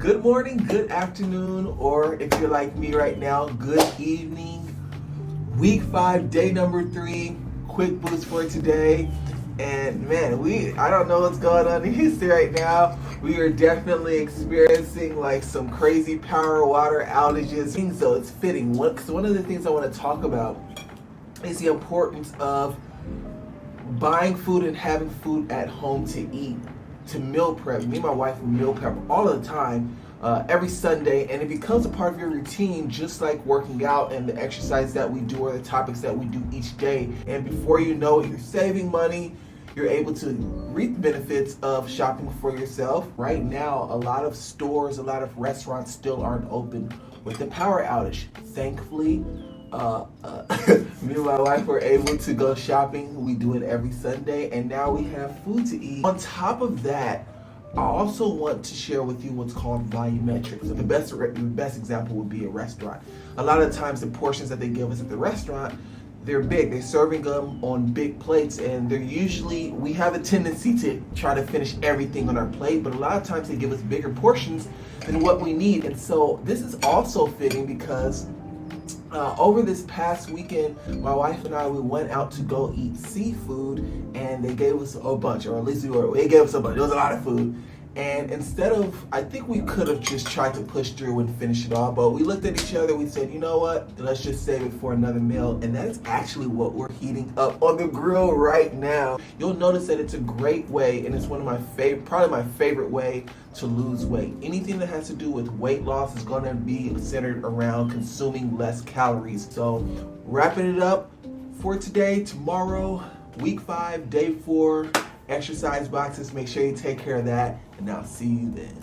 Good morning, good afternoon, or if you're like me right now, good evening. Week 5, day number 3, quick boost for today. And man, I don't know what's going on in Houston right now. We are definitely experiencing like some crazy power water outages. So it's fitting. One of the things I want to talk about is the importance of buying food and having food at home to eat, to meal prep. Me and my wife meal prep all the time, every Sunday, and it becomes a part of your routine, just like working out and the exercise that we do or the topics that we do each day. And before you know it, you're saving money. You're able to reap the benefits of shopping for yourself. Right now, a lot of stores, a lot of restaurants still aren't open with the power outage. Thankfully, me and my wife were able to go shopping. We do it every Sunday, and now we have food to eat. On top of that, I also want to share with you what's called volumetrics. So the best example would be a restaurant. A lot of times, the portions that they give us at the restaurant, they're big. They're serving them on big plates, and we have a tendency to try to finish everything on our plate, but a lot of times they give us bigger portions than what we need. And so this is also fitting because over this past weekend, my wife and we went out to go eat seafood, and they gave us a bunch, or at least they gave us a bunch. It was a lot of food. And I think we could have just tried to push through and finish it all, but we looked at each other, we said, you know what, let's just save it for another meal. And that's actually what we're heating up on the grill right now. You'll notice that it's a great way, and it's one of my probably my favorite way to lose weight. Anything that has to do with weight loss is going to be centered around consuming less calories. So wrapping it up for today, tomorrow, week 5, day 4, exercise boxes. Make sure you take care of that, and I'll see you then.